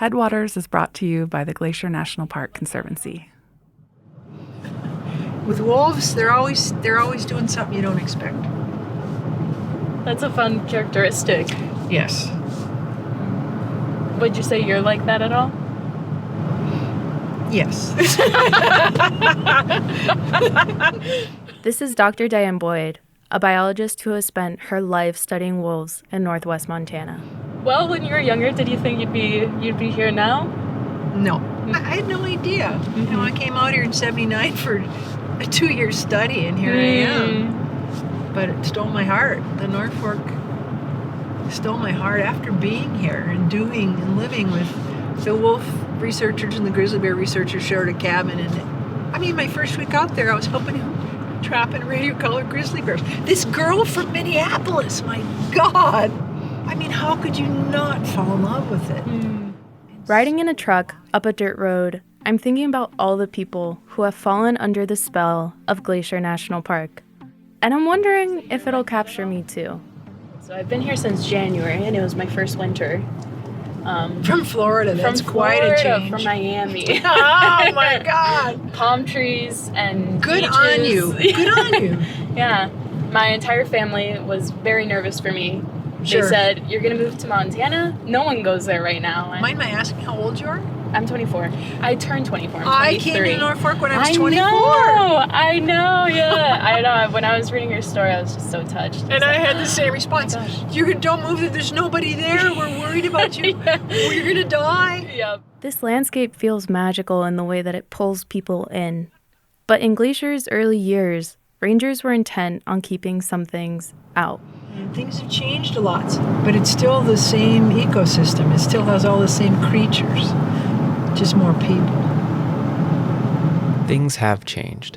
Headwaters is brought to you by the Glacier National Park Conservancy. With wolves, they're always doing something you don't expect. That's a fun characteristic. Yes. Would you say you're like that at all? Yes. This is Dr. Diane Boyd, a biologist who has spent her life studying wolves in northwest Montana. Well, when you were younger, did you think you'd be here now? No. I had no idea. Mm-hmm. You know, I came out here in 79 for a 2-year study, and here I am. But it stole my heart. The North Fork stole my heart after being here and doing and living with the wolf researchers and the grizzly bear researchers shared a cabin. And I mean, my first week out there, I was helping him trap and radio color grizzly bears. This girl from Minneapolis, my God. I mean, how could you not fall in love with it? Riding in a truck up a dirt road, I'm thinking about all the people who have fallen under the spell of Glacier National Park. And I'm wondering if it'll capture me too. So I've been here since January, and it was my first winter. From Florida, that's quite a change. From Miami. Oh my God! Palm trees and good beaches. on you. Good on you. Yeah, my entire family was very nervous for me. Sure. They said, "You're gonna move to Montana. No one goes there right now." Mind my asking how old you are? I'm 24. I turned 24. I'm 23. I came to North Fork when I was 24. I know, yeah. I know. When I was reading your story, I was just so touched. And I had the same response. You don't move there. There's nobody there. We're worried about you. You're going to die. Yep. This landscape feels magical in the way that it pulls people in. But in Glacier's early years, rangers were intent on keeping some things out. And things have changed a lot, but it's still the same ecosystem. It still has all the same creatures. Just more people. Things have changed,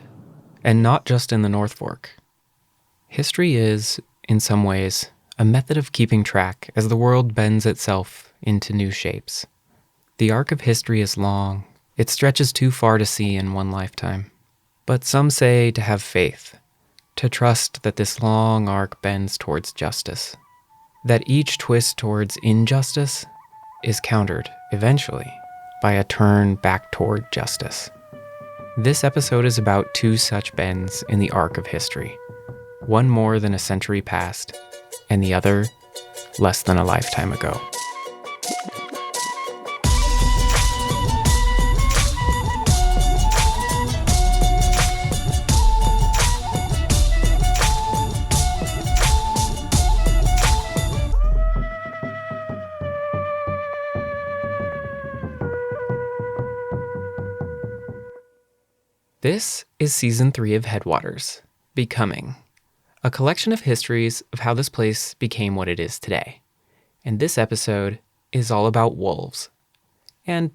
and not just in the North Fork. History is, in some ways, a method of keeping track as the world bends itself into new shapes. The arc of history is long. It stretches too far to see in one lifetime. But some say to have faith, to trust that this long arc bends towards justice, that each twist towards injustice is countered, eventually, by a turn back toward justice. This episode is about two such bends in the arc of history, one more than a century past, and the other less than a lifetime ago. This is Season 3 of Headwaters, Becoming, a collection of histories of how this place became what it is today. And this episode is all about wolves, and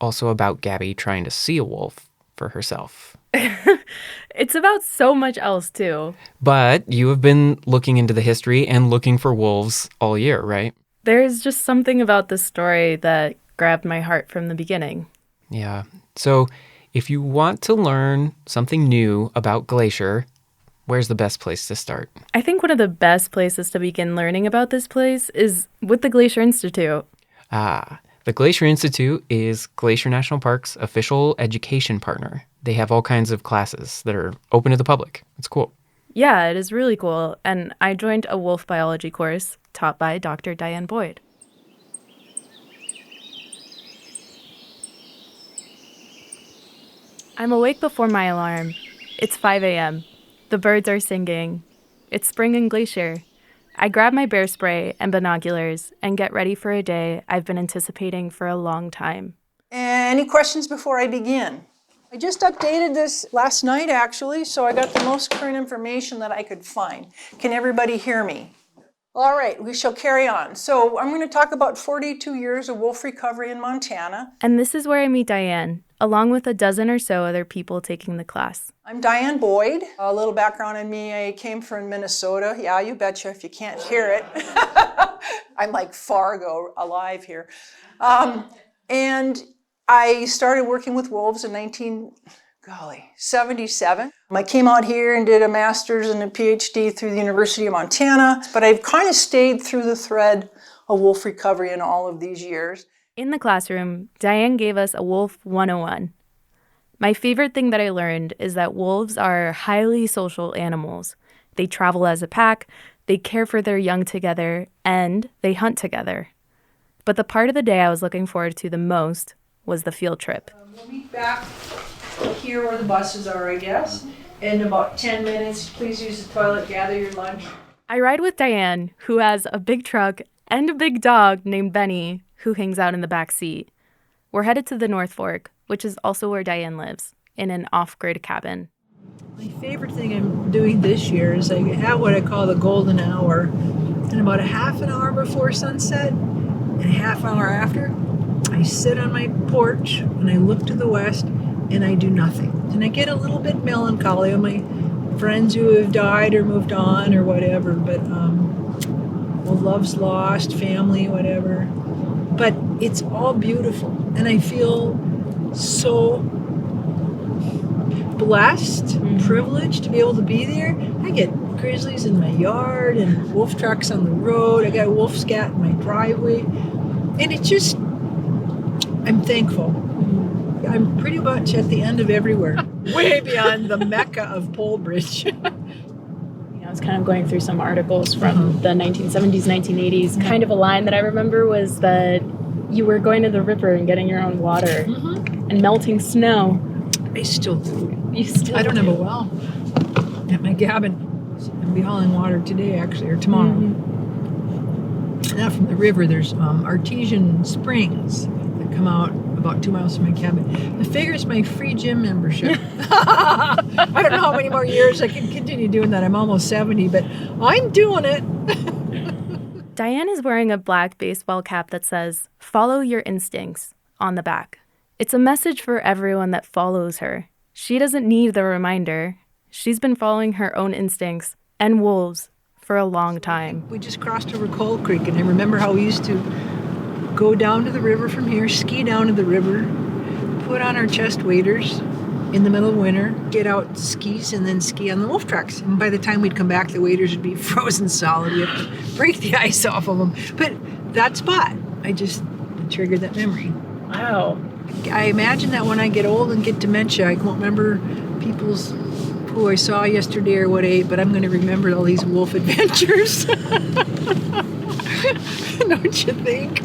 also about Gaby trying to see a wolf for herself. It's about so much else, too. But you have been looking into the history and looking for wolves all year, right? There's just something about this story that grabbed my heart from the beginning. Yeah, so if you want to learn something new about Glacier, where's the best place to start? I think one of the best places to begin learning about this place is with the Glacier Institute. The Glacier Institute is Glacier National Park's official education partner. They have all kinds of classes that are open to the public. It's cool. Yeah, it is really cool. And I joined a wolf biology course taught by Dr. Diane Boyd. I'm awake before my alarm. It's 5 a.m. The birds are singing. It's spring in Glacier. I grab my bear spray and binoculars and get ready for a day I've been anticipating for a long time. Any questions before I begin? I just updated this last night, actually, so I got the most current information that I could find. Can everybody hear me? All right, we shall carry on. So I'm going to talk about 42 years of wolf recovery in Montana. And this is where I meet Diane, along with a dozen or so other people taking the class. I'm Diane Boyd. A little background on me, I came from Minnesota. Yeah, you betcha if you can't hear it. I'm like Fargo alive here. And I started working with wolves in 1977. I came out here and did a master's and a PhD through the University of Montana, but I've kind of stayed through the thread of wolf recovery in all of these years. In the classroom, Diane gave us a Wolf 101. My favorite thing that I learned is that wolves are highly social animals. They travel as a pack, they care for their young together, and they hunt together. But the part of the day I was looking forward to the most was the field trip. We'll meet back here where the buses are, I guess. In about 10 minutes, please use the toilet, gather your lunch. I ride with Diane, who has a big truck and a big dog named Benny, who hangs out in the back seat. We're headed to the North Fork, which is also where Diane lives, in an off-grid cabin. My favorite thing I'm doing this year is I have what I call the golden hour. And about a half an hour before sunset and a half hour after, I sit on my porch and I look to the west and I do nothing. And I get a little bit melancholy on my friends who have died or moved on or whatever, but well, love's lost, family, whatever. But it's all beautiful, and I feel so blessed, privileged to be able to be there. I get grizzlies in my yard and wolf tracks on the road. I got wolf scat in my driveway, and it just, I'm thankful. I'm pretty much at the end of everywhere, way beyond the mecca of Pole Bridge. I was kind of going through some articles from the 1970s, 1980s. Kind of a line that I remember was that you were going to the river and getting your own water and melting snow. I still do. You still I don't do. have a well at my cabin. I'll be hauling water today, actually, or tomorrow. Now from the river, there's artesian springs that come out about 2 miles from my cabin. The figure is my free gym membership. I don't know how many more years I can continue doing that. I'm almost 70, but I'm doing it. Diane is wearing a black baseball cap that says, "Follow your instincts," on the back. It's a message for everyone that follows her. She doesn't need the reminder. She's been following her own instincts and wolves for a long time. We just crossed over Coal Creek, and I remember how we used to go down to the river from here, ski down to the river, put on our chest waders in the middle of winter, get out skis, and then ski on the wolf tracks. And by the time we'd come back, the waders would be frozen solid. We have to break the ice off of them. But that spot, I just triggered that memory. Wow. I imagine that when I get old and get dementia, I won't remember people's who I saw yesterday or what I ate, but I'm going to remember all these wolf adventures. Don't you think?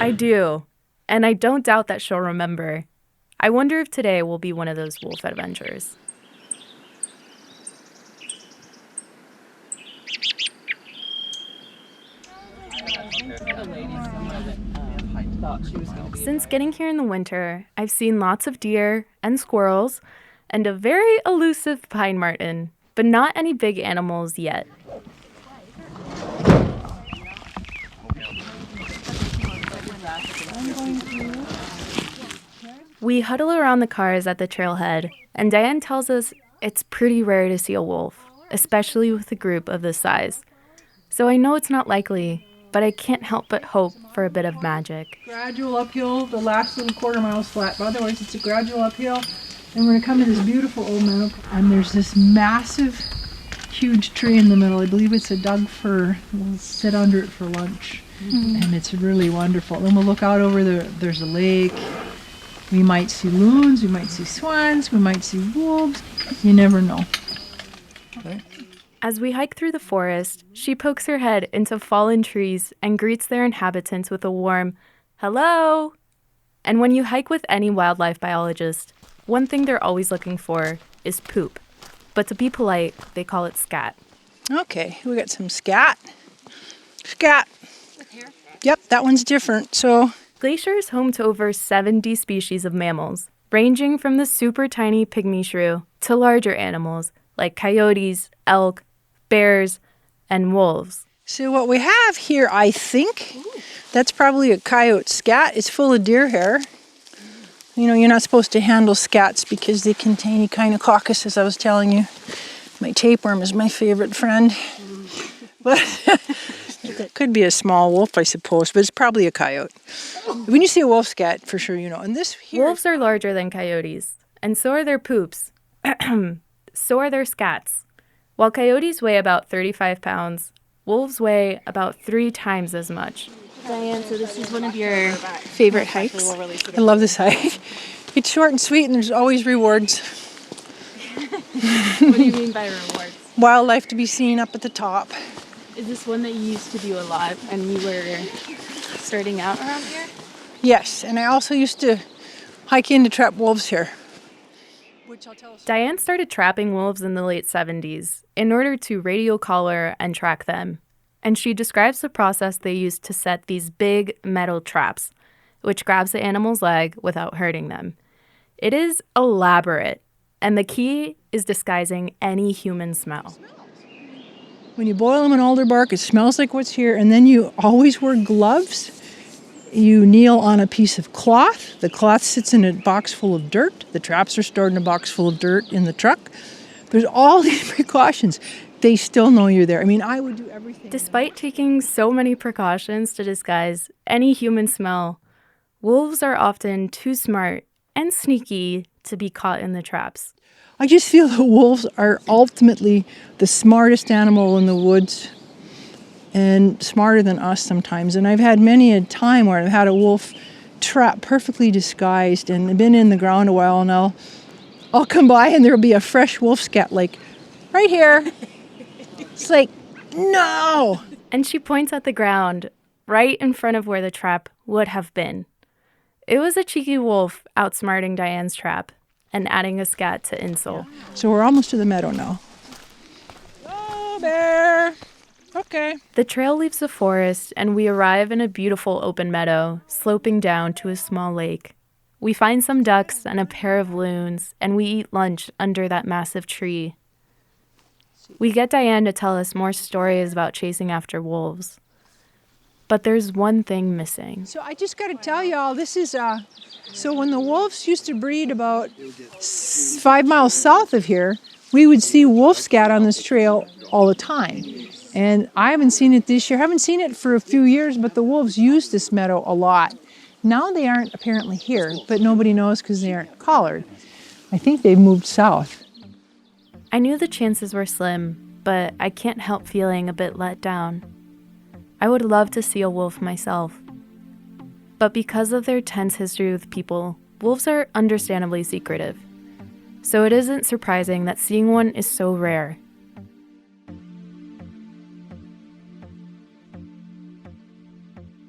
I do. And I don't doubt that she'll remember. I wonder if today will be one of those wolf adventures. Since getting here in the winter, I've seen lots of deer and squirrels and a very elusive pine marten, but not any big animals yet. We huddle around the cars at the trailhead, and Diane tells us it's pretty rare to see a wolf, especially with a group of this size. So I know it's not likely, but I can't help but hope for a bit of magic. Gradual uphill, the last little quarter mile's flat, but otherwise it's a gradual uphill. And we're going to come to this beautiful old meadow, and there's this massive, huge tree in the middle. I believe it's a Doug fir. We'll sit under it for lunch, and it's really wonderful. Then we'll look out over there's a lake. We might see loons, we might see swans, we might see wolves. You never know. Okay. As we hike through the forest, she pokes her head into fallen trees and greets their inhabitants with a warm, "Hello!" And when you hike with any wildlife biologist, one thing they're always looking for is poop. But to be polite, they call it scat. Okay, we got some scat. Scat. Yep, that one's different, so... Glacier is home to over 70 species of mammals, ranging from the super tiny pygmy shrew to larger animals like coyotes, elk, bears, and wolves. So what we have here, I think, that's probably a coyote scat. It's full of deer hair. You know, you're not supposed to handle scats because they contain echinococcus, as I was telling you. My tapeworm is my favorite friend. But it could be a small wolf, I suppose, but it's probably a coyote. When you see a wolf scat, for sure you know. And this here... Wolves are larger than coyotes, and so are their poops. So are their scats. While coyotes weigh about 35 pounds, wolves weigh about 3 times as much. Diane, so this is one of your favorite hikes. I love this hike. It's short and sweet, and there's always rewards. What do you mean by rewards? Wildlife to be seen up at the top. Is this one that you used to do a lot when you were starting out around here? Yes, and I also used to hike in to trap wolves here. Diane started trapping wolves in the late 70s in order to radio collar and track them. And she describes the process they used to set these big metal traps, which grabs the animal's leg without hurting them. It is elaborate, and the key is disguising any human smell. When you boil them in alder bark, it smells like what's here, and then you always wear gloves. You kneel on a piece of cloth. The cloth sits in a box full of dirt. The traps are stored in a box full of dirt in the truck. There's all these precautions. They still know you're there. I mean, I would do everything. Despite taking so many precautions to disguise any human smell, wolves are often too smart and sneaky to be caught in the traps. I just feel that wolves are ultimately the smartest animal in the woods, and smarter than us sometimes. And I've had many a time where I've had a wolf trap perfectly disguised and been in the ground a while, and I'll come by and there'll be a fresh wolf scat like right here. It's like, no! And she points at the ground right in front of where the trap would have been. It was a cheeky wolf outsmarting Diane's trap and adding a scat to insult. So we're almost to the meadow now. Oh, bear! Okay. The trail leaves the forest, and we arrive in a beautiful open meadow, sloping down to a small lake. We find some ducks and a pair of loons, and we eat lunch under that massive tree. We get Diane to tell us more stories about chasing after wolves. But there's one thing missing. So I just got to tell y'all, this is, so when the wolves used to breed about 5 miles south of here, we would see wolf scat on this trail all the time. And I haven't seen it this year. I haven't seen it for a few years, but the wolves use this meadow a lot. Now they aren't apparently here, but nobody knows because they aren't collared. I think they've moved south. I knew the chances were slim, but I can't help feeling a bit let down. I would love to see a wolf myself. But because of their tense history with people, wolves are understandably secretive. So it isn't surprising that seeing one is so rare.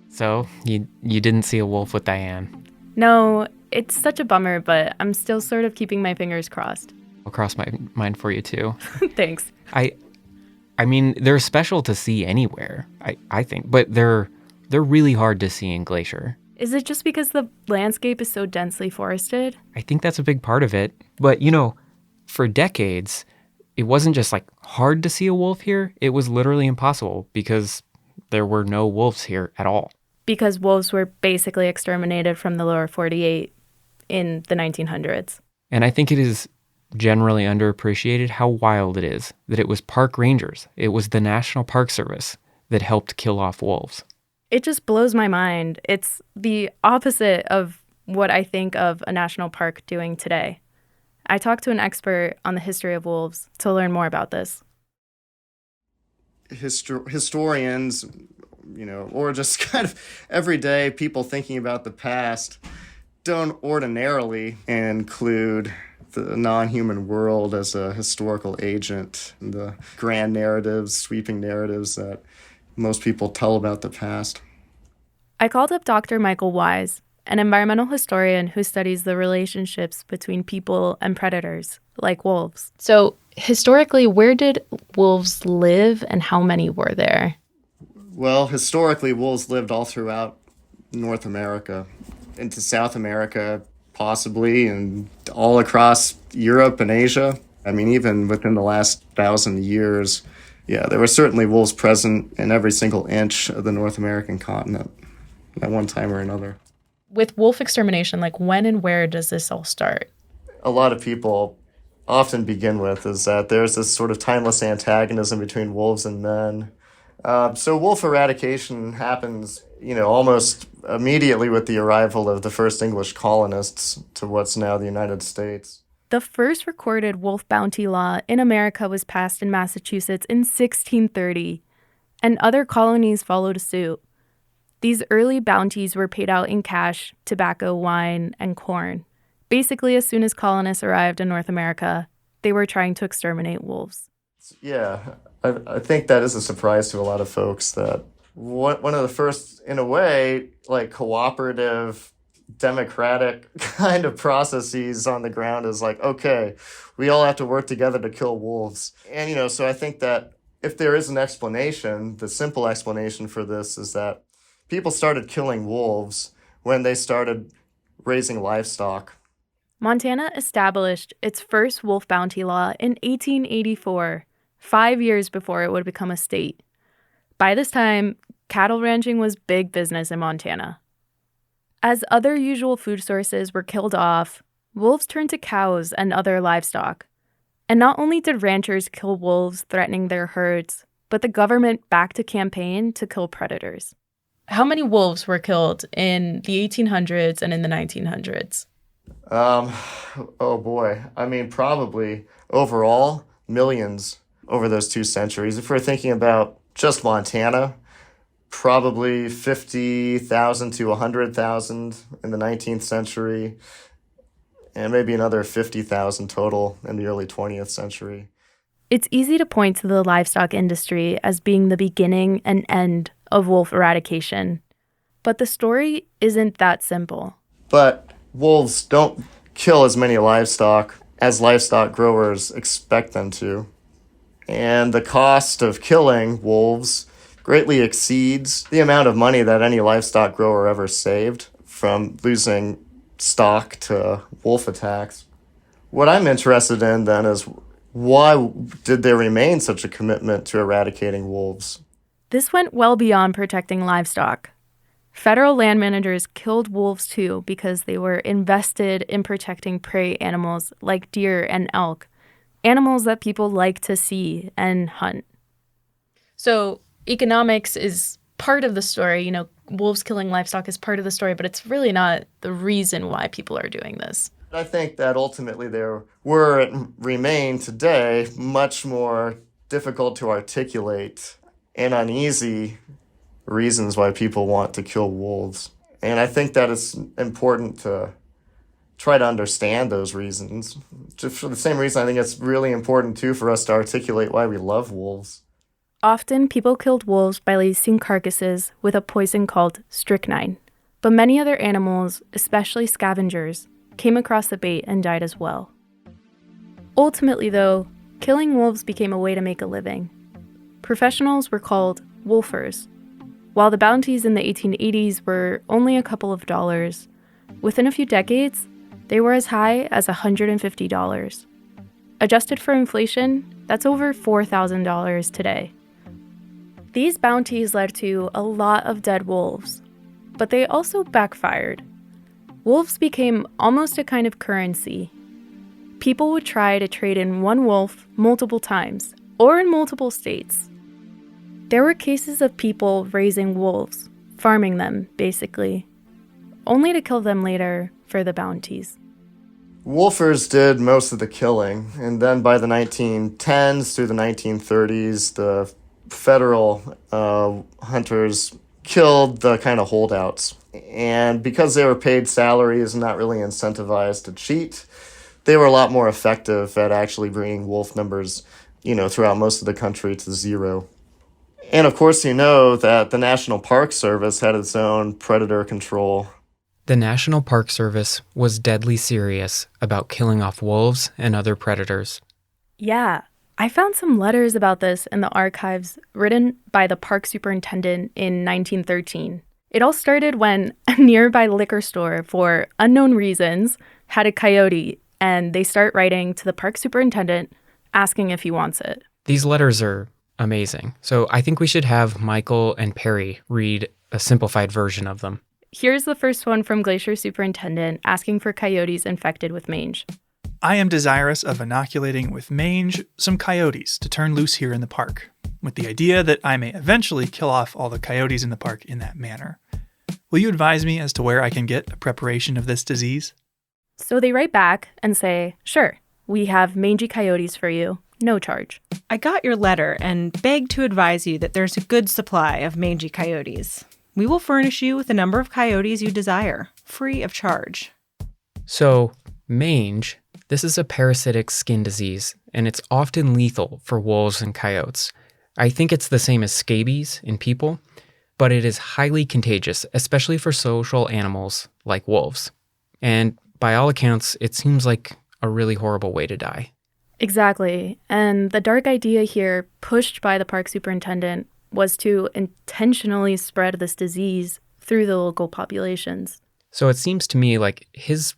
So, you didn't see a wolf with Diane? No, it's such a bummer, but I'm still sort of keeping my fingers crossed. I'll cross my mind for you too. Thanks. I mean, they're special to see anywhere, I think, but they're really hard to see in Glacier. Is it just because the landscape is so densely forested? I think that's a big part of it. But, for decades, it wasn't just hard to see a wolf here. It was literally impossible because there were no wolves here at all. Because wolves were basically exterminated from the lower 48 in the 1900s. And I think it is generally underappreciated how wild it is that it was park rangers, it was the National Park Service that helped kill off wolves. It just blows my mind. It's the opposite of what I think of a national park doing today. I talked to an expert on the history of wolves to learn more about this. Historians, or just kind of everyday people thinking about the past don't ordinarily include the non-human world as a historical agent, the grand narratives, sweeping narratives that most people tell about the past. I called up Dr. Michael Wise, an environmental historian who studies the relationships between people and predators, like wolves. So, historically, where did wolves live and how many were there? Well, historically, wolves lived all throughout North America, into South America, possibly, and all across Europe and Asia. I mean, even within the last 1,000 years, there were certainly wolves present in every single inch of the North American continent at one time or another. With wolf extermination, when and where does this all start? A lot of people often begin with is that there's this sort of timeless antagonism between wolves and men. So wolf eradication happens, almost immediately with the arrival of the first English colonists to what's now the United States. The first recorded wolf bounty law in America was passed in Massachusetts in 1630, and other colonies followed suit. These early bounties were paid out in cash, tobacco, wine, and corn. Basically, as soon as colonists arrived in North America, they were trying to exterminate wolves. Yeah, I think that is a surprise to a lot of folks that one of the first, in a way, like cooperative, democratic kind of processes on the ground is like, okay, we all have to work together to kill wolves. And, so I think that if there is an explanation, the simple explanation for this is that people started killing wolves when they started raising livestock. Montana established its first wolf bounty law in 1884, 5 years before it would become a state. By this time, cattle ranching was big business in Montana. As other usual food sources were killed off, wolves turned to cows and other livestock. And not only did ranchers kill wolves threatening their herds, but the government backed a campaign to kill predators. How many wolves were killed in the 1800s and in the 1900s? Oh boy. I mean, probably overall millions over those 2 centuries. If we're thinking about just Montana, probably 50,000 to 100,000 in the 19th century, and maybe another 50,000 total in the early 20th century. It's easy to point to the livestock industry as being the beginning and end of wolf eradication. But the story isn't that simple. But wolves don't kill as many livestock as livestock growers expect them to. And the cost of killing wolves greatly exceeds the amount of money that any livestock grower ever saved from losing stock to wolf attacks. What I'm interested in then is why did there remain such a commitment to eradicating wolves? This went well beyond protecting livestock. Federal land managers killed wolves too because they were invested in protecting prey animals like deer and elk, animals that people like to see and hunt. So economics is part of the story. Wolves killing livestock is part of the story, but it's really not the reason why people are doing this. I think that ultimately there were and remain today much more difficult to articulate and uneasy reasons why people want to kill wolves. And I think that it's important to try to understand those reasons. Just for the same reason, I think it's really important too for us to articulate why we love wolves. Often, people killed wolves by lacing carcasses with a poison called strychnine. But many other animals, especially scavengers, came across the bait and died as well. Ultimately, though, killing wolves became a way to make a living. Professionals were called wolfers. While the bounties in the 1880s were only a couple of dollars, within a few decades, they were as high as $150. Adjusted for inflation, that's over $4,000 today. These bounties led to a lot of dead wolves, but they also backfired. Wolves became almost a kind of currency. People would try to trade in one wolf multiple times, or in multiple states. There were cases of people raising wolves, farming them, basically, only to kill them later for the bounties. Wolfers did most of the killing, and then by the 1910s through the 1930s, the federal hunters killed the kind of holdouts. And because they were paid salaries and not really incentivized to cheat, they were a lot more effective at actually bringing wolf numbers, throughout most of the country to zero. And of course, that the National Park Service had its own predator control. The National Park Service was deadly serious about killing off wolves and other predators. Yeah, I found some letters about this in the archives written by the park superintendent in 1913. It all started when a nearby liquor store, for unknown reasons, had a coyote, and they start writing to the park superintendent asking if he wants it. These letters are amazing, so I think we should have Michael and Perry read a simplified version of them. Here's the first one from Glacier superintendent asking for coyotes infected with mange. I am desirous of inoculating with mange some coyotes to turn loose here in the park, with the idea that I may eventually kill off all the coyotes in the park in that manner. Will you advise me as to where I can get a preparation of this disease? So they write back and say, sure, we have mangy coyotes for you, no charge. I got your letter and beg to advise you that there's a good supply of mangy coyotes. We will furnish you with the number of coyotes you desire, free of charge. So, mange, this is a parasitic skin disease, and it's often lethal for wolves and coyotes. I think it's the same as scabies in people, but it is highly contagious, especially for social animals like wolves. And by all accounts, it seems like a really horrible way to die. Exactly. And the dark idea here, pushed by the park superintendent, was to intentionally spread this disease through the local populations. So it seems to me like his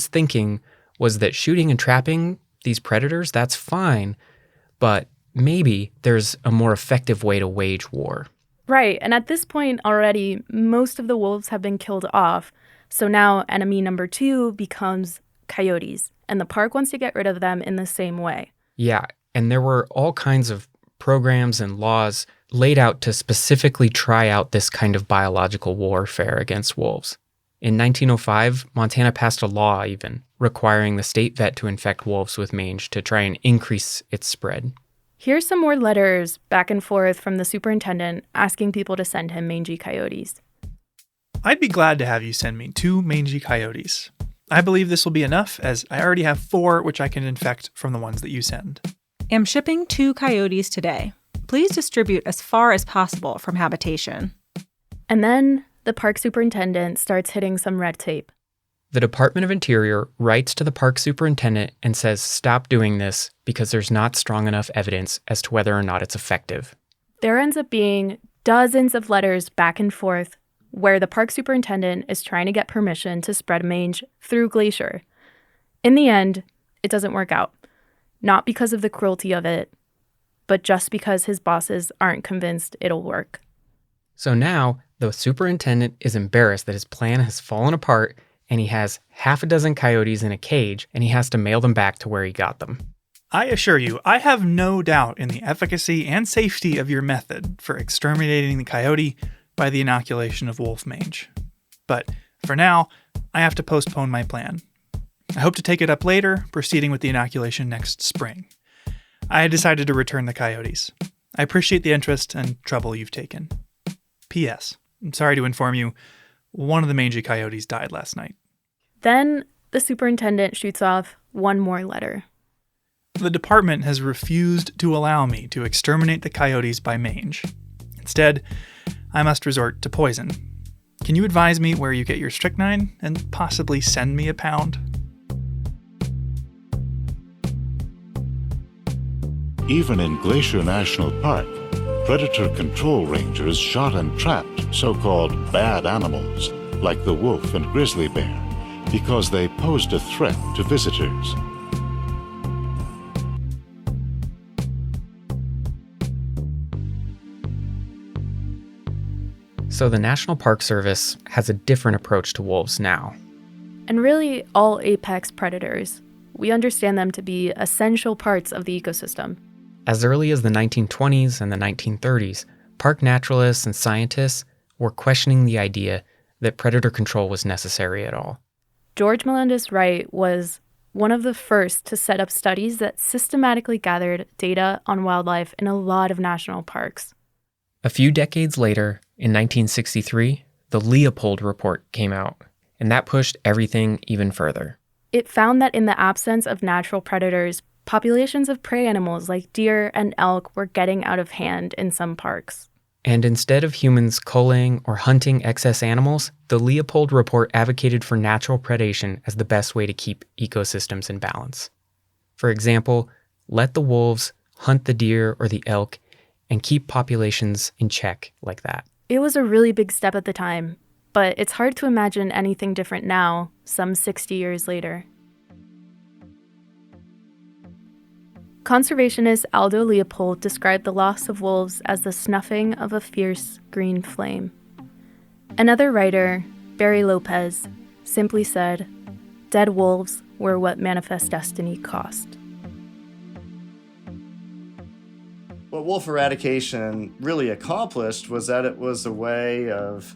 thinking was that shooting and trapping these predators, that's fine, but maybe there's a more effective way to wage war. Right, and at this point already, most of the wolves have been killed off, so now enemy number 2 becomes coyotes, and the park wants to get rid of them in the same way. Yeah, and there were all kinds of programs and laws laid out to specifically try out this kind of biological warfare against wolves. In 1905, Montana passed a law even requiring the state vet to infect wolves with mange to try and increase its spread. Here's some more letters back and forth from the superintendent asking people to send him mangy coyotes. I'd be glad to have you send me 2 mangy coyotes. I believe this will be enough, as I already have 4 which I can infect from the ones that you send. Am shipping 2 coyotes today. Please distribute as far as possible from habitation. And then the park superintendent starts hitting some red tape. The Department of Interior writes to the park superintendent and says stop doing this because there's not strong enough evidence as to whether or not it's effective. There ends up being dozens of letters back and forth where the park superintendent is trying to get permission to spread mange through Glacier. In the end, it doesn't work out. Not because of the cruelty of it, but just because his bosses aren't convinced it'll work. So now, the superintendent is embarrassed that his plan has fallen apart and he has half a dozen coyotes in a cage and he has to mail them back to where he got them. I assure you, I have no doubt in the efficacy and safety of your method for exterminating the coyote by the inoculation of wolf mange. But for now, I have to postpone my plan. I hope to take it up later, proceeding with the inoculation next spring. I had decided to return the coyotes. I appreciate the interest and trouble you've taken. P.S. I'm sorry to inform you, one of the mangy coyotes died last night. Then the superintendent shoots off one more letter. The department has refused to allow me to exterminate the coyotes by mange. Instead, I must resort to poison. Can you advise me where you get your strychnine and possibly send me a pound? Even in Glacier National Park, predator control rangers shot and trapped so-called bad animals like the wolf and grizzly bear because they posed a threat to visitors. So the National Park Service has a different approach to wolves now. And really, all apex predators. We understand them to be essential parts of the ecosystem. As early as the 1920s and the 1930s, park naturalists and scientists were questioning the idea that predator control was necessary at all. George Melendez Wright was one of the first to set up studies that systematically gathered data on wildlife in a lot of national parks. A few decades later, in 1963, the Leopold Report came out, and that pushed everything even further. It found that in the absence of natural predators, populations of prey animals like deer and elk were getting out of hand in some parks. And instead of humans culling or hunting excess animals, the Leopold Report advocated for natural predation as the best way to keep ecosystems in balance. For example, let the wolves hunt the deer or the elk and keep populations in check like that. It was a really big step at the time, but it's hard to imagine anything different now, some 60 years later. Conservationist Aldo Leopold described the loss of wolves as the snuffing of a fierce green flame. Another writer, Barry Lopez, simply said, "Dead wolves were what Manifest Destiny cost." What wolf eradication really accomplished was that it was a way of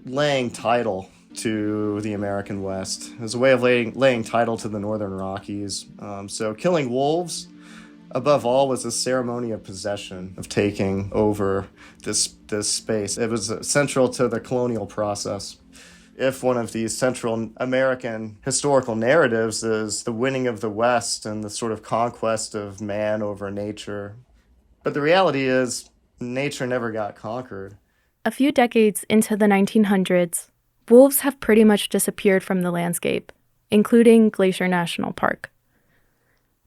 laying title to the American West. It was a way of laying title to the Northern Rockies. So killing wolves above all, was a ceremony of possession, of taking over this space. It was central to the colonial process. If one of these Central American historical narratives is the winning of the West and the sort of conquest of man over nature, but the reality is nature never got conquered. A few decades into the 1900s, wolves have pretty much disappeared from the landscape, including Glacier National Park.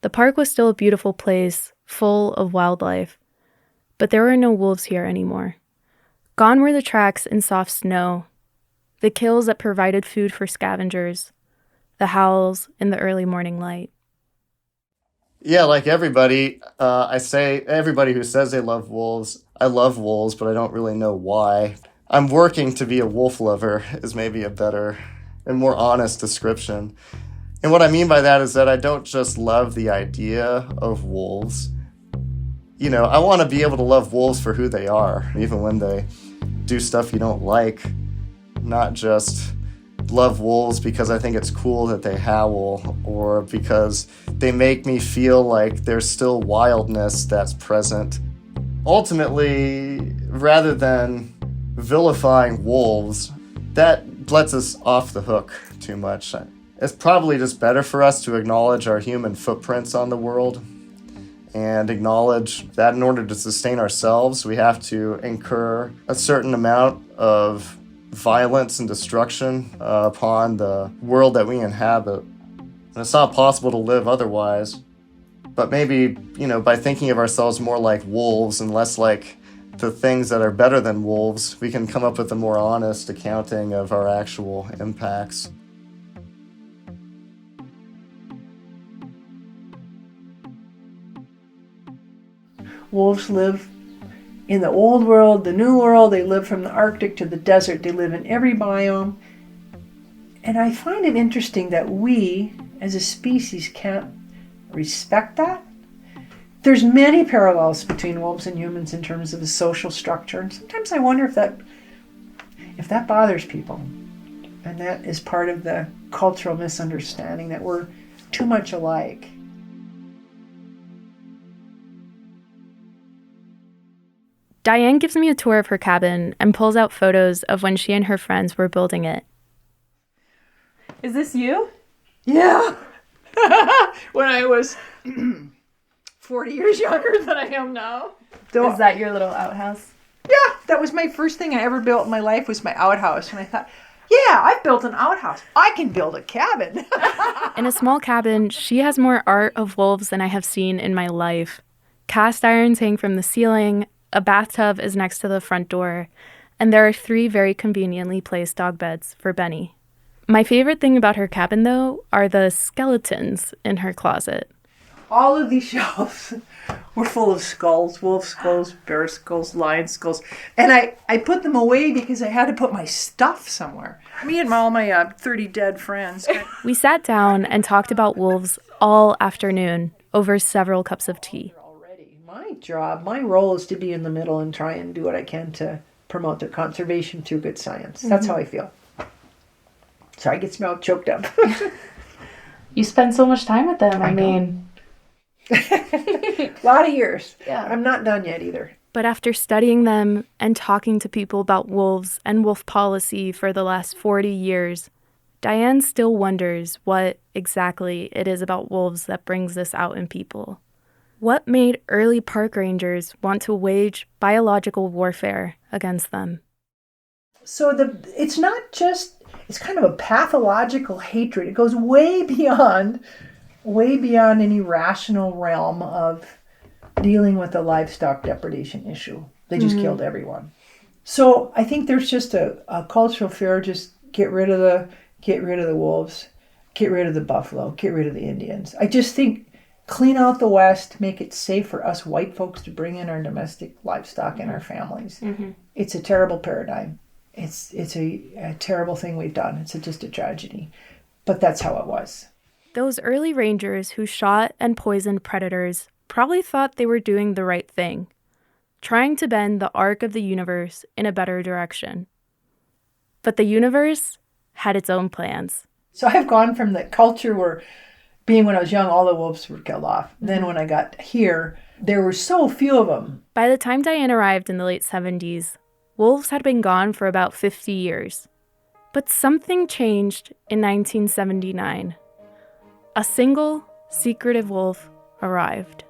The park was still a beautiful place, full of wildlife, but there were no wolves here anymore. Gone were the tracks in soft snow, the kills that provided food for scavengers, the howls in the early morning light. Yeah, like everybody, everybody who says they love wolves, I love wolves, but I don't really know why. I'm working to be a wolf lover is maybe a better and more honest description. And what I mean by that is that I don't just love the idea of wolves. You know, I want to be able to love wolves for who they are, even when they do stuff you don't like. Not just love wolves because I think it's cool that they howl or because they make me feel like there's still wildness that's present. Ultimately, rather than vilifying wolves, that lets us off the hook too much. It's probably just better for us to acknowledge our human footprints on the world and acknowledge that in order to sustain ourselves, we have to incur a certain amount of violence and destruction upon the world that we inhabit. And it's not possible to live otherwise. But maybe, by thinking of ourselves more like wolves and less like the things that are better than wolves, we can come up with a more honest accounting of our actual impacts. Wolves live in the old world, the new world. They live from the Arctic to the desert. They live in every biome. And I find it interesting that we, as a species, can't respect that. There's many parallels between wolves and humans in terms of the social structure. And sometimes I wonder if that bothers people. And that is part of the cultural misunderstanding, that we're too much alike. Diane gives me a tour of her cabin and pulls out photos of when she and her friends were building it. Is this you? Yeah. When I was 40 years younger than I am now. Is that your little outhouse? Yeah, that was my first thing I ever built in my life, was my outhouse. And I thought, yeah, I've built an outhouse. I can build a cabin. In a small cabin, she has more art of wolves than I have seen in my life. Cast irons hang from the ceiling, a bathtub is next to the front door, and there are 3 very conveniently placed dog beds for Benny. My favorite thing about her cabin, though, are the skeletons in her closet. All of these shelves were full of skulls, wolf skulls, bear skulls, lion skulls. And I put them away because I had to put my stuff somewhere. Me and all my 30 dead friends. We sat down and talked about wolves all afternoon over several cups of tea. My role is to be in the middle and try and do what I can to promote their conservation through good science. That's how I feel. Sorry, I get all choked up. You spend so much time with them. I mean, a lot of years. Yeah. I'm not done yet either. But after studying them and talking to people about wolves and wolf policy for the last 40 years, Diane still wonders what exactly it is about wolves that brings this out in people. What made early park rangers want to wage biological warfare against them? So it's not just, it's kind of a pathological hatred. It goes way beyond any rational realm of dealing with the livestock depredation issue. They just killed everyone. So I think there's just a cultural fear. Just get rid of the wolves, get rid of the buffalo, get rid of the Indians. I just think clean out the West, make it safe for us white folks to bring in our domestic livestock and our families. Mm-hmm. It's a terrible paradigm. It's a terrible thing we've done. It's just a tragedy. But that's how it was. Those early rangers who shot and poisoned predators probably thought they were doing the right thing, trying to bend the arc of the universe in a better direction. But the universe had its own plans. So I've gone from the culture where Being when I was young, all the wolves were killed off. Then when I got here, there were so few of them. By the time Diane arrived in the late 70s, wolves had been gone for about 50 years. But something changed in 1979. A single, secretive wolf arrived.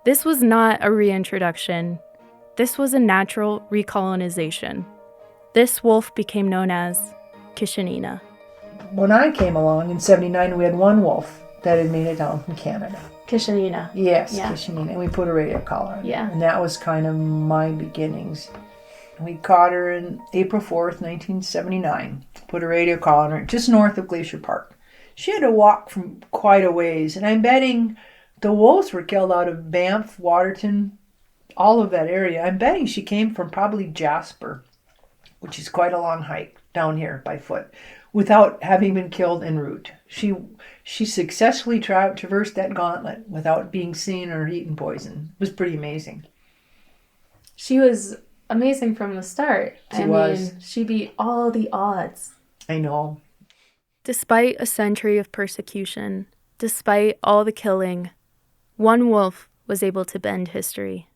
This was not a reintroduction. This was a natural recolonization. This wolf became known as Kishinina. When I came along in 79, we had one wolf that had made it down from Canada. Kishinina. Yes, Yeah. Kishinina. And we put a radio collar on her. Yeah. And that was kind of my beginnings. We caught her in April 4th, 1979. Put a radio collar on her just north of Glacier Park. She had to walk from quite a ways. And I'm betting the wolves were killed out of Banff, Waterton, all of that area. I'm betting she came from probably Jasper, which is quite a long hike down here by foot, without having been killed en route. She successfully traversed that gauntlet without being seen or eaten poison. It was pretty amazing. She was amazing from the start. She was. She beat all the odds. I know. Despite a century of persecution, despite all the killing, one wolf was able to bend history.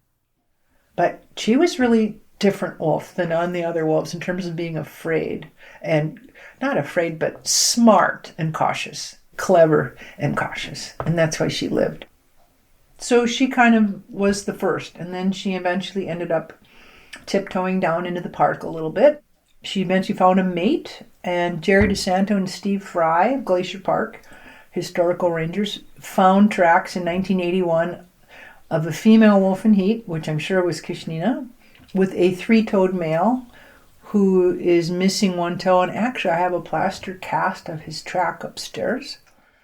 But she was really different wolf than on the other wolves in terms of being afraid. And not afraid, but smart and cautious. Clever and cautious. And that's why she lived. So she kind of was the first. And then she eventually ended up tiptoeing down into the park a little bit. She eventually found a mate. And Jerry DeSanto and Steve Fry of Glacier Park, historical rangers, found tracks in 1981 of a female wolf in heat, which I'm sure was Kishinina, with a three-toed male who is missing one toe. And actually, I have a plaster cast of his track upstairs.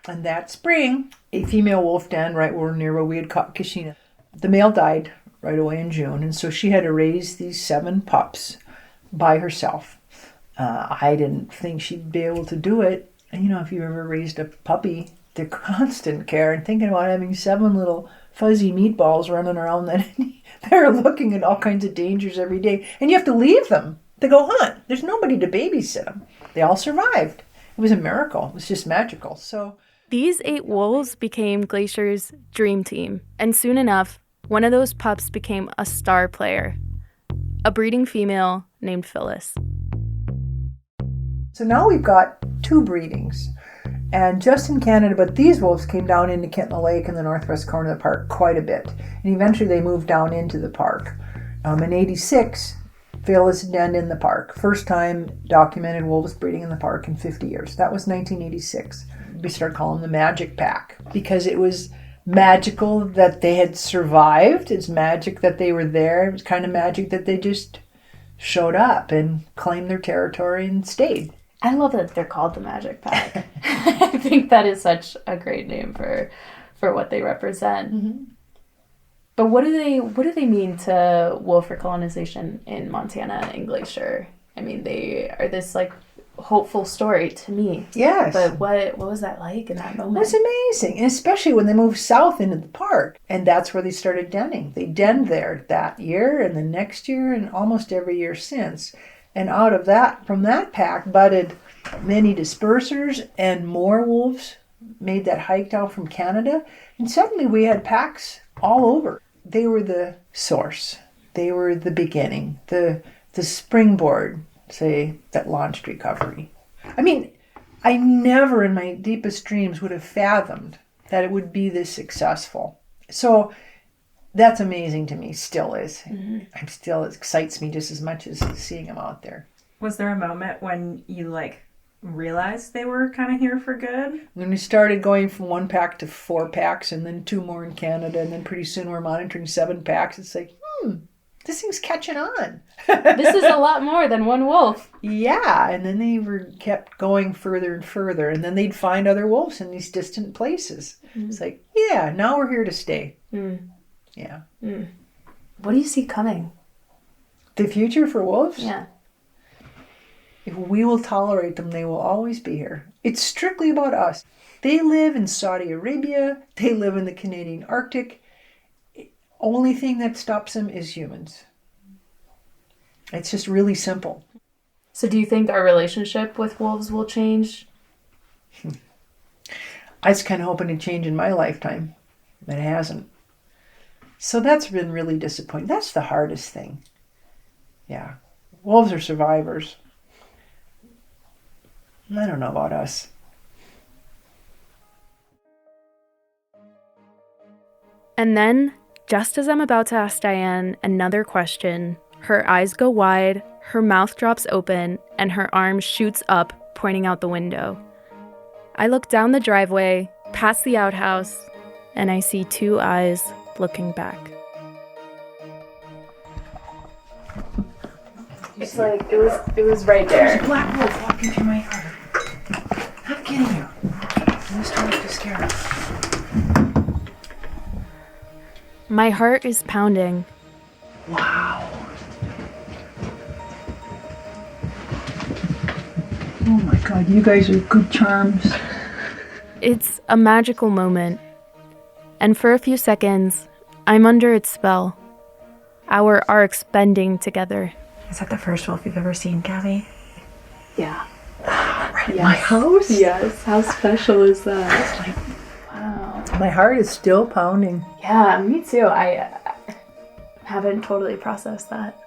And that spring, a female wolf den right near where we had caught Kishinina. The male died right away in June, and so she had to raise these 7 pups by herself. I didn't think she'd be able to do it. And you know, if you ever raised a puppy, they're constant care, and thinking about having 7 little fuzzy meatballs running around that they're looking at all kinds of dangers every day. And you have to leave them to go hunt. There's nobody to babysit them. They all survived. It was a miracle. It was just magical. So These 8 wolves became Glacier's dream team, and soon enough, one of those pups became a star player, a breeding female named Phyllis. So now we've got 2 breedings, and just in Canada, but these wolves came down into Kintla Lake in the northwest corner of the park quite a bit, and eventually they moved down into the park. In 86, Phyllis denned in the park. First time documented wolves breeding in the park in 50 years. That was 1986. We started calling them the Magic Pack because it was magical that they had survived. It's magic that they were there. It was kind of magic that they just showed up and claimed their territory and stayed. I love that they're called the Magic Pack. I think that is such a great name for what they represent. Mm-hmm. But what do they mean to wolf recolonization in Montana and Glacier? I mean, they are this like hopeful story to me. Yes. But what was that like in that moment? It was amazing, and especially when they moved south into the park, and that's where they started denning. They denned there that year and the next year and almost every year since. And out of that, from that pack, budded many dispersers, and more wolves made that hike down from Canada. And suddenly we had packs all over. They were the source. They were the beginning, the springboard, say, that launched recovery. I mean, I never in my deepest dreams would have fathomed that it would be this successful. So that's amazing to me, still is. Mm-hmm. It excites me just as much as seeing them out there. Was there a moment when you realized they were kind of here for good? When we started going from 1 pack to 4 packs and then 2 more in Canada, and then pretty soon we're monitoring 7 packs, it's like, this thing's catching on. This is a lot more than 1 wolf. Yeah, and then they kept going further and further, and then they'd find other wolves in these distant places. Mm. It's like, yeah, now we're here to stay. Mm. Yeah. Mm. What do you see coming? The future for wolves? Yeah. If we will tolerate them, they will always be here. It's strictly about us. They live in Saudi Arabia. They live in the Canadian Arctic. Only thing that stops them is humans. It's just really simple. So do you think our relationship with wolves will change? I was kind of hoping to change in my lifetime, but it hasn't. So that's been really disappointing. That's the hardest thing. Yeah. Wolves are survivors. I don't know about us. And then, just as I'm about to ask Diane another question, her eyes go wide, her mouth drops open, and her arm shoots up, pointing out the window. I look down the driveway, past the outhouse, and I see two eyes looking back. It's like, it was right there. There's a black wolf walking through my yard. I'm kidding you. I'm starting to scare her. My heart is pounding. Wow. Oh my God, you guys are good charms. It's a magical moment. And for a few seconds, I'm under its spell. Our arcs bending together. Is that the first wolf you've ever seen, Gaby? Yeah. Right in my house? Yes. How special is that? It's like, Wow. my heart is still pounding. Yeah, me too. I haven't totally processed that.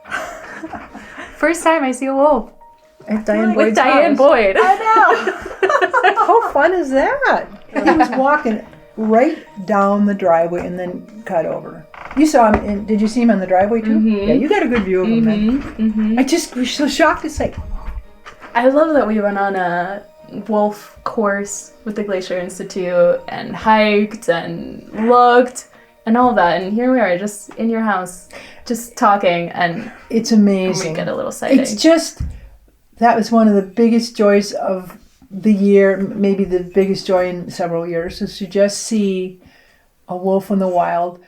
First time I see a wolf. At Diane With Boyd's Diane house. Boyd. I know. How fun is that? He was walking right down the driveway and then cut over. You saw him. Did you see him on the driveway too? Mm-hmm. Yeah, you got a good view of him then. Mm-hmm. I just was so shocked. It's like, I love that we went on a wolf course with the Glacier Institute and hiked and looked and all that. And here we are, just in your house, just talking, and it's amazing. we get a little sighting. It's just, that was one of the biggest joys of the year, maybe the biggest joy in several years, is to just see a wolf in the wild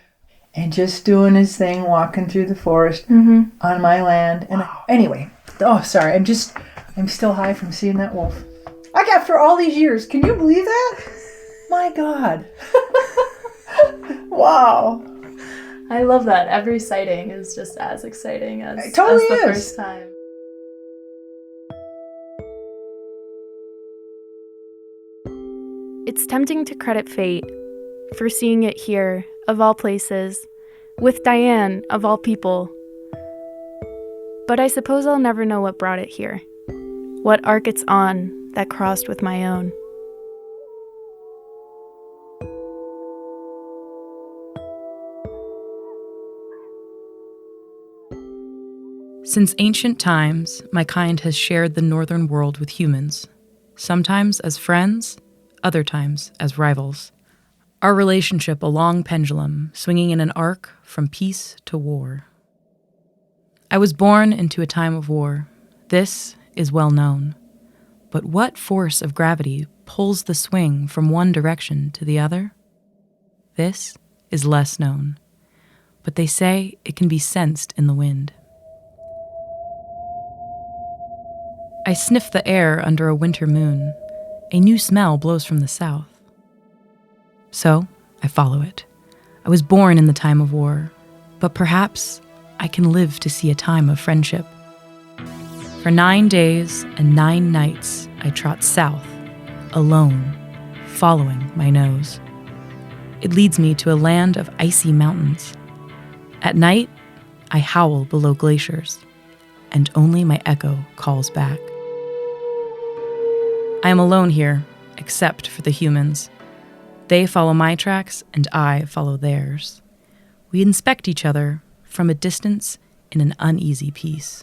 and just doing his thing, walking through the forest on my land. And anyway, sorry, I'm still high from seeing that wolf. After all these years, can you believe that? My God. Wow. I love that. Every sighting is just as exciting as, It totally as the is. first time. It's tempting to credit fate for seeing it here, of all places, with Diane, of all people. But I suppose I'll never know what brought it here, what arc it's on that crossed with my own. Since ancient times, my kind has shared the northern world with humans, sometimes as friends, other times as rivals. Our relationship a long pendulum, swinging in an arc from peace to war. I was born into a time of war. This is well known. But what force of gravity pulls the swing from one direction to the other? This is less known. But they say it can be sensed in the wind. I sniff the air under a winter moon. A new smell blows from the south. So, I follow it. I was born in the time of war, but perhaps I can live to see a time of friendship. For 9 days and 9 nights, I trot south, alone, following my nose. It leads me to a land of icy mountains. At night, I howl below glaciers, and only my echo calls back. I am alone here, except for the humans. They follow my tracks, and I follow theirs. We inspect each other from a distance in an uneasy peace.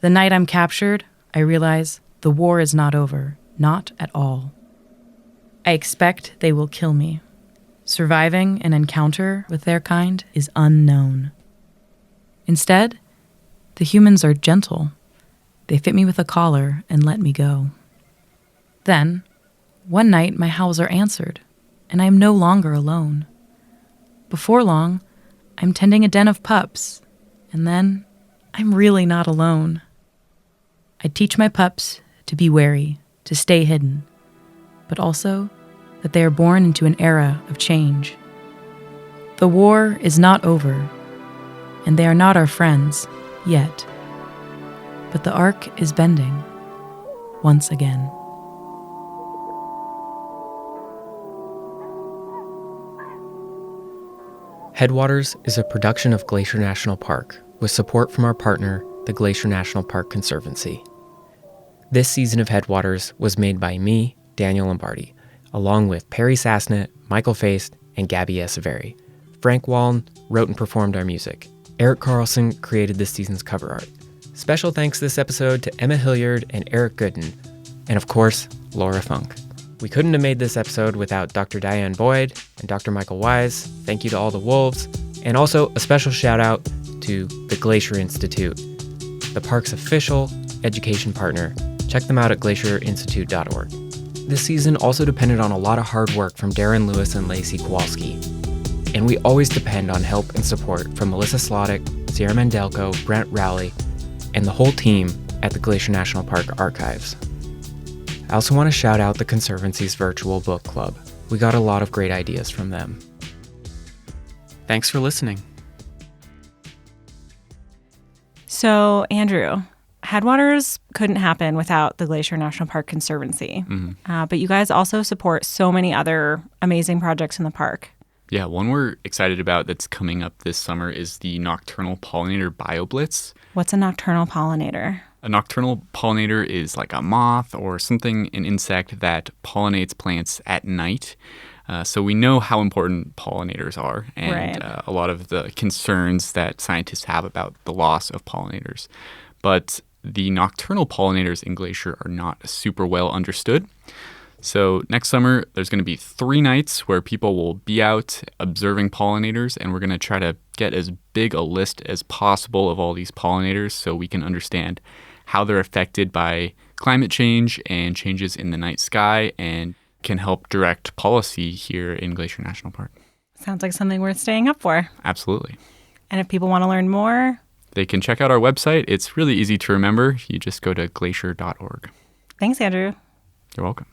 The night I'm captured, I realize the war is not over, not at all. I expect they will kill me. Surviving an encounter with their kind is unknown. Instead, the humans are gentle. They fit me with a collar and let me go. Then, one night my howls are answered, and I am no longer alone. Before long, I'm tending a den of pups, and then I'm really not alone. I teach my pups to be wary, to stay hidden, but also that they are born into an era of change. The war is not over, and they are not our friends yet, but the arc is bending once again. Headwaters is a production of Glacier National Park with support from our partner, the Glacier National Park Conservancy. This season of Headwaters was made by me, Daniel Lombardi, along with Perry Sassnett, Michael Feist, and Gaby Eseverri. Frank Wallen wrote and performed our music. Eric Carlson created this season's cover art. Special thanks this episode to Emma Hilliard and Eric Gooden, and of course, Laura Funk. We couldn't have made this episode without Dr. Diane Boyd and Dr. Michael Wise. Thank you to all the wolves. And also a special shout out to the Glacier Institute, the park's official education partner. Check them out at glacierinstitute.org. This season also depended on a lot of hard work from Darren Lewis and Lacy Kowalski. And we always depend on help and support from Melissa Slottick, Sierra Mandelko, Brent Rowley, and the whole team at the Glacier National Park Archives. I also want to shout out the Conservancy's virtual book club. We got a lot of great ideas from them. Thanks for listening. So, Andrew, Headwaters couldn't happen without the Glacier National Park Conservancy. But you guys also support so many other amazing projects in the park. Yeah, one we're excited about that's coming up this summer is the Nocturnal Pollinator BioBlitz. What's a nocturnal pollinator? A nocturnal pollinator is like a moth or something, an insect that pollinates plants at night. So we know how important pollinators are and a lot of the concerns that scientists have about the loss of pollinators. But the nocturnal pollinators in Glacier are not super well understood. So next summer, there's going to be 3 nights where people will be out observing pollinators, and we're going to try to get as big a list as possible of all these pollinators so we can understand how they're affected by climate change and changes in the night sky and can help direct policy here in Glacier National Park. Sounds like something worth staying up for. Absolutely. And if people want to learn more, they can check out our website. It's really easy to remember. You just go to glacier.org. Thanks, Andrew. You're welcome.